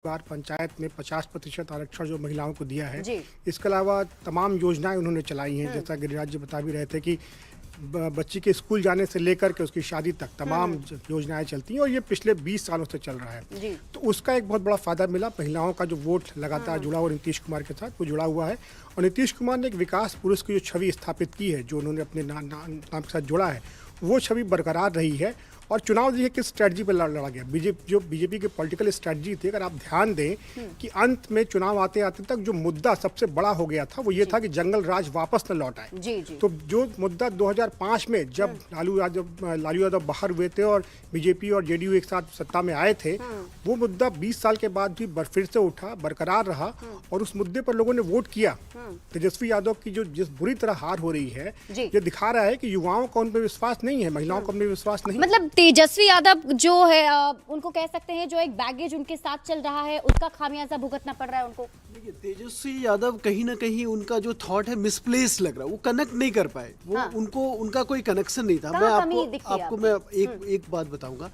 बार पंचायत में 50% आरक्षण जो महिलाओं को दिया है। जी। इसके अलावा तमाम योजनाएं उन्होंने चलाई हैं, जैसा गिरिराज जी बता भी रहे थे कि बच्ची के स्कूल जाने से लेकर के उसकी शादी तक तमाम योजनाएं चलती हैं और ये पिछले 20 सालों से चल रहा है। जी। तो उसका एक बहुत बड़ा फायदा मिला। महिलाओं का जो वोट लगातार जुड़ा हुआ नीतीश कुमार के साथ वो जुड़ा हुआ है और नीतीश कुमार ने एक विकास पुरुष की जो छवि स्थापित की है, जो उन्होंने अपने नाम के साथ जोड़ा है, वो छवि बरकरार रही है। और चुनाव देखिए किस स्ट्रेटजी पर लड़ा गया। बीजेपी की पॉलिटिकल स्ट्रेटजी थी, अगर आप ध्यान दें कि अंत में चुनाव आते आते तक जो मुद्दा सबसे बड़ा हो गया था वो ये था कि जंगल राज वापस न लौट आए। जी जी। तो जो मुद्दा 2005 में जब लालू यादव बाहर हुए थे और बीजेपी और जेडीयू एक साथ सत्ता में आए थे, वो मुद्दा 20 साल के बाद भी फिर से उठा, बरकरार रहा और उस मुद्दे पर लोगों ने वोट किया। तेजस्वी यादव की जो जिस बुरी तरह हार हो रही है, ये दिखा रहा है कि युवाओं का उन पर विश्वास नहीं है, महिलाओं का उन पर विश्वास नहीं। मतलब तेजस्वी यादव जो है उनको कह सकते हैं जो एक बैगेज उनके साथ चल रहा है उसका खामियाजा भुगतना पड़ रहा है उनको। देखिए, तेजस्वी यादव कहीं ना कहीं उनका जो थॉट है मिसप्लेस लग रहा है, वो कनेक्ट नहीं कर पाए। वो उनका कोई कनेक्शन नहीं था। मैं आपको मैं एक बात बताऊंगा।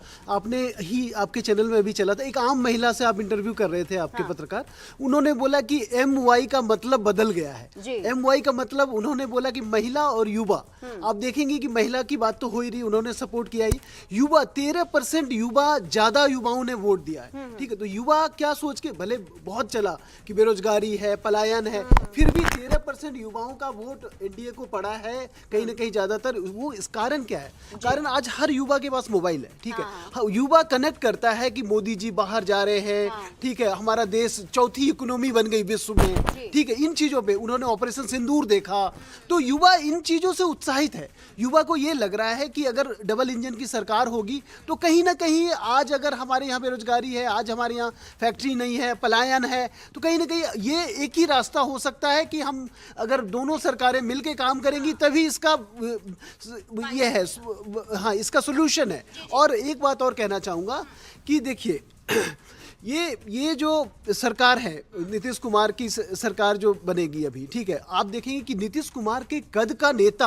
आपके चैनल में भी चला था, एक आम महिला से आप इंटरव्यू कर रहे थे, आपके पत्रकार, उन्होंने बोला कि MY का मतलब बदल गया है। MY का मतलब उन्होंने बोला कि महिला और युवा। आप देखेंगे कि महिला की बात तो हो ही रही, उन्होंने सपोर्ट किया ही। युवा 13% युवा, ज्यादा युवाओं ने वोट दिया है। ठीक है, तो युवा क्या सोच के, भले बहुत चला कि बेरोजगारी है, पलायन है, फिर भी 13% युवाओं का वोट एनडीए को पड़ा है कहीं ना कहीं ज्यादातर। वो इस कारण क्या है? कारण आज हर युवा के पास मोबाइल है। ठीक है, युवा कनेक्ट करता है कि मोदी जी बाहर जा रहे हैं। ठीक है, हमारा देश चौथी इकोनॉमी बन गई विश्व में। ठीक है, इन चीजों पे उन्होंने ऑपरेशन सिंदूर देखा, तो युवा इन चीजों से उत्साहित है। युवा को ये लग रहा है कि अगर डबल इंजन की सरकार होगी तो कहीं ना कहीं आज अगर हमारे यहाँ बेरोजगारी है, आज हमारे यहाँ फैक्ट्री नहीं है, पलायन है, तो कहीं ना कहीं ये एक ही रास्ता हो सकता है कि हम अगर दोनों सरकारें मिलकर काम करेंगी तभी इसका ये है, हाँ, इसका सोल्यूशन है। और एक बात और कहना चाहूँगा कि देखिए ये जो सरकार है, नीतीश कुमार की सरकार जो बनेगी अभी, ठीक है, आप देखेंगे कि नीतीश कुमार के कद का नेता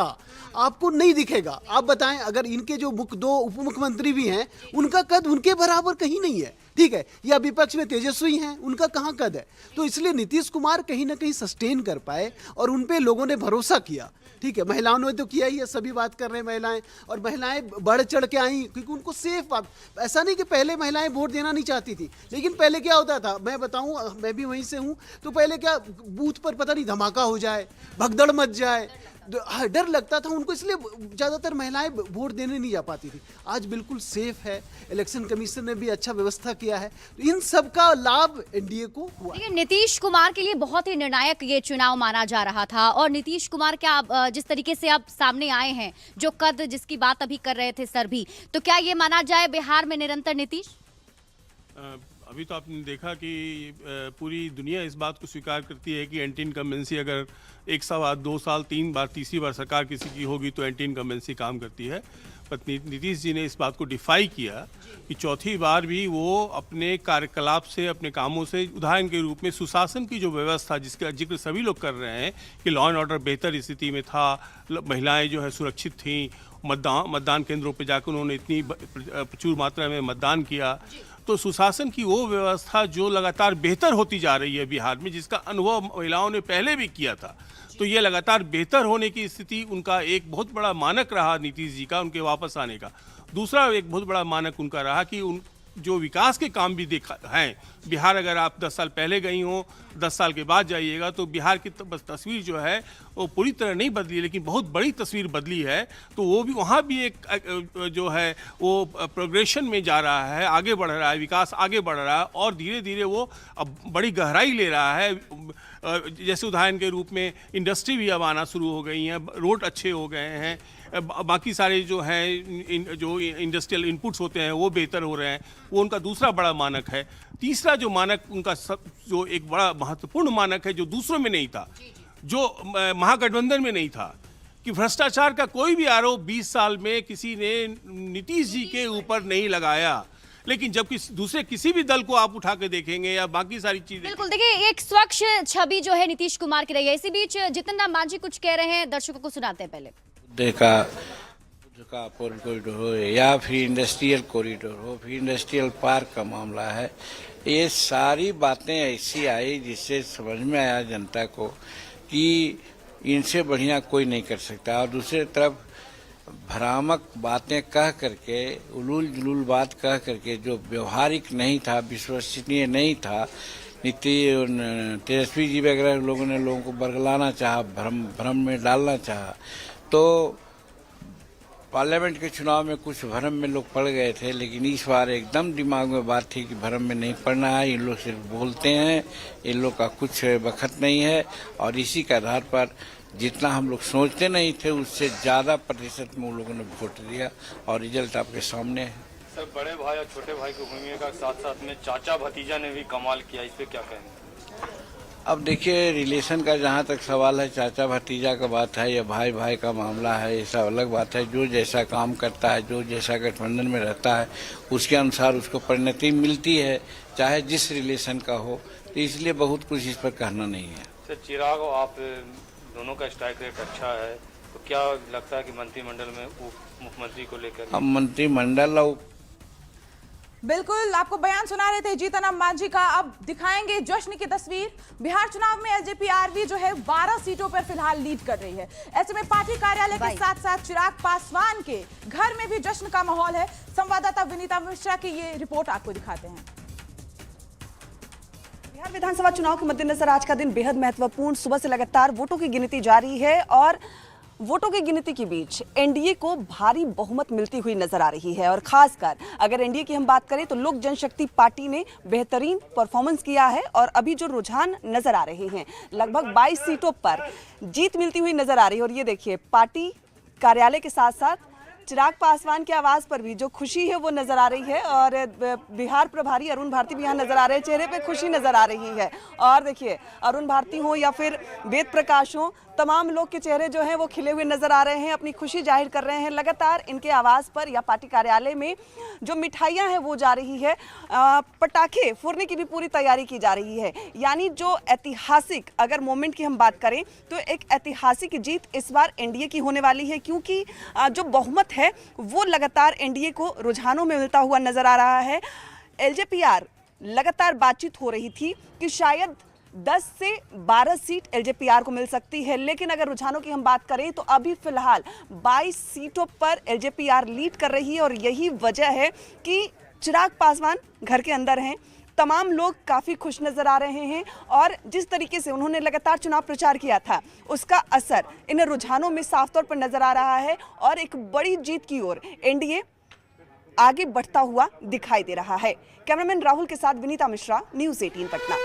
आपको नहीं दिखेगा। आप बताएं, अगर इनके जो दो उप मुख्यमंत्री भी हैं, उनका कद उनके बराबर कहीं नहीं है। ठीक है, या विपक्ष में तेजस्वी हैं, उनका कहाँ कद है? तो इसलिए नीतीश कुमार कहीं ना कहीं सस्टेन कर पाए और उन पे लोगों ने भरोसा किया। ठीक है, महिलाओं ने तो किया ही है, सभी बात कर रहे हैं महिलाएं, और महिलाएं बढ़ चढ़ के आई क्योंकि उनको सेफ बात। ऐसा नहीं कि पहले महिलाएं वोट देना नहीं चाहती थी, लेकिन पहले क्या होता था, मैं बताऊं, मैं भी वहीं से हूं, तो पहले क्या बूथ पर पता नहीं धमाका हो जाए, भगदड़ मच जाए, डर लगता था उनको, इसलिए ज्यादातर महिलाएं वोट देने नहीं जा पाती थी। आज बिल्कुल सेफ है, इलेक्शन कमीशन ने भी अच्छा व्यवस्था किया है, तो इन सब का लाभ एनडीए को हुआ। नीतीश कुमार के लिए बहुत ही निर्णायक ये चुनाव माना जा रहा था और नीतीश कुमार क्या जिस तरीके से आप सामने आए हैं, जो कद जिसकी बात अभी कर रहे थे सर भी, तो क्या ये माना जाए बिहार में निरंतर नीतीश? अभी तो आपने देखा कि पूरी दुनिया इस बात को स्वीकार करती है कि एंटी इनकम्बेंसी अगर 1 साल 2 साल 3 बार तीसरी बार सरकार किसी की होगी तो एंटी इनकम्बेंसी काम करती है। पर नीतीश जी ने इस बात को डिफाई किया कि चौथी बार भी वो अपने कार्यकलाप से, अपने कामों से, उदाहरण के रूप में सुशासन की जो व्यवस्था जिसका जिक्र सभी लोग कर रहे हैं कि लॉ एंड ऑर्डर बेहतर स्थिति में था, महिलाएं जो है सुरक्षित थीं, मतदान केंद्रों पर जाकर उन्होंने इतनी प्रचुर मात्रा में मतदान किया, तो सुशासन की वो व्यवस्था जो लगातार बेहतर होती जा रही है बिहार में, जिसका अनुभव महिलाओं ने पहले भी किया था, तो ये लगातार बेहतर होने की स्थिति उनका एक बहुत बड़ा मानक रहा नीतीश जी का, उनके वापस आने का। दूसरा एक बहुत बड़ा मानक उनका रहा कि उन जो विकास के काम भी देखा हैं बिहार, अगर आप 10 साल पहले गई हो, 10 साल के बाद जाइएगा तो बिहार की तस्वीर जो है वो पूरी तरह नहीं बदली, लेकिन बहुत बड़ी तस्वीर बदली है। तो वो भी, वहाँ भी एक जो है वो प्रोग्रेशन में जा रहा है, आगे बढ़ रहा है, विकास आगे बढ़ रहा है और धीरे धीरे वो अब बड़ी गहराई ले रहा है। जैसे उदाहरण के रूप में इंडस्ट्री भी अब आना शुरू हो गई हैं, रोड अच्छे हो गए हैं, बाकी सारे जो हैं जो इंडस्ट्रियल इनपुट्स होते हैं वो बेहतर हो रहे हैं, वो उनका दूसरा बड़ा मानक है। तीसरा जो मानक उनका जो एक बड़ा महत्वपूर्ण मानक है, जो दूसरों में नहीं था, जो महागठबंधन में नहीं था, कि भ्रष्टाचार का कोई भी आरोप 20 साल में किसी ने नीतीश जी के ऊपर नहीं लगाया, लेकिन जब दूसरे किसी भी दल को आप उठा के देखेंगे या बाकी सारी चीजें, बिल्कुल देखिए एक स्वच्छ छवि जो है नीतीश कुमार की रही है। इसी बीच जितन राम मांझी कुछ कह रहे हैं, दर्शकों को सुनाते हैं। पहले का कॉरिडोर हो या फिर इंडस्ट्रियल कॉरिडोर हो, फिर इंडस्ट्रियल पार्क का मामला है, ये सारी बातें ऐसी आई जिससे समझ में आया जनता को कि इनसे बढ़िया कोई नहीं कर सकता। और दूसरी तरफ भ्रामक बातें कह करके, उलूल जुलूल बात कह करके, जो व्यवहारिक नहीं था, विश्वसनीय नहीं था, तेजस्वी जी वगैरह लोगों ने लोगों को बरगलाना चाहा, भ्रम में डालना चाहा। तो पार्लियामेंट के चुनाव में कुछ भ्रम में लोग पड़ गए थे, लेकिन इस बार एकदम दिमाग में बात थी कि भ्रम में नहीं पड़ना है। इन लोग सिर्फ बोलते हैं, इन लोग का कुछ बखत नहीं है। और इसी के आधार पर जितना हम लोग सोचते नहीं थे उससे ज़्यादा प्रतिशत में उन लोगों ने वोट दिया और रिजल्ट आपके सामने है। सर, बड़े भाई और छोटे भाई की भूमिका के साथ साथ में चाचा भतीजा ने भी कमाल किया, इस पे क्या कहेंगे? अब देखिए, रिलेशन का जहाँ तक सवाल है, चाचा भतीजा का बात है या भाई भाई का मामला है, ये सब अलग बात है। जो जैसा काम करता है, जो जैसा गठबंधन में रहता है, उसके अनुसार उसको परिणति मिलती है, चाहे जिस रिलेशन का हो। तो इसलिए बहुत कुछ इस पर कहना नहीं है। सर, चिराग और आप दोनों का स्ट्राइक रेट अच्छा है, तो क्या लगता है कि मंत्रिमंडल में उप मुख्यमंत्री को लेकर? अब मंत्रिमंडल बिल्कुल आपको बयान सुना रहे थे जीतन राम मांझी का। अब दिखाएंगे जश्न की तस्वीर। बिहार चुनाव में एलजेपी जो है 12 सीटों पर फिलहाल लीड कर रही है। ऐसे में पार्टी कार्यालय के साथ साथ चिराग पासवान के घर में भी जश्न का माहौल है। संवाददाता विनीता मिश्रा की ये रिपोर्ट आपको दिखाते हैं। बिहार विधानसभा चुनाव के मद्देनजर आज का दिन बेहद महत्वपूर्ण। सुबह से लगातार वोटों की गिनती जारी है और वोटों की गिनती के बीच एनडीए को भारी बहुमत मिलती हुई नजर आ रही है। और खासकर अगर एनडीए की हम बात करें तो लोक जनशक्ति पार्टी ने बेहतरीन परफॉर्मेंस किया है और अभी जो रुझान नजर आ रहे हैं, लगभग 22 सीटों पर जीत मिलती हुई नजर आ रही है। और ये देखिए, पार्टी कार्यालय के साथ साथ चिराग पासवान के आवाज पर भी जो खुशी है वो नजर आ रही है। और बिहार प्रभारी अरुण भारती भी यहाँ नजर आ रहे हैं, चेहरे पे खुशी नजर आ रही है। और देखिए, अरुण भारती हो या फिर वेद प्रकाश हो, तमाम लोग के चेहरे जो हैं वो खिले हुए नजर आ रहे हैं, अपनी खुशी जाहिर कर रहे हैं। लगातार इनके आवास पर या पार्टी कार्यालय में जो मिठाइयां हैं वो जा रही है, पटाखे फोड़ने की भी पूरी तैयारी की जा रही है। यानी जो ऐतिहासिक अगर मोमेंट की हम बात करें तो एक ऐतिहासिक जीत इस बार एनडीए की होने वाली है, क्योंकि जो बहुमत है वो लगातार एनडीए को रुझानों में मिलता हुआ नजर आ रहा है। एलजेपीआर लगातार बातचीत हो रही थी कि शायद 10 से 12 सीट एलजेपीआर को मिल सकती है, लेकिन अगर रुझानों की हम बात करें तो अभी फिलहाल 22 सीटों पर एलजेपीआर लीड कर रही है। और यही वजह है कि चिराग पासवान घर के अंदर हैं, तमाम लोग काफ़ी खुश नज़र आ रहे हैं। और जिस तरीके से उन्होंने लगातार चुनाव प्रचार किया था उसका असर इन रुझानों में साफ तौर पर नज़र आ रहा है और एक बड़ी जीत की ओर एनडीए आगे बढ़ता हुआ दिखाई दे रहा है। कैमरामैन राहुल के साथ विनीता मिश्रा, न्यूज़ 18 पटना।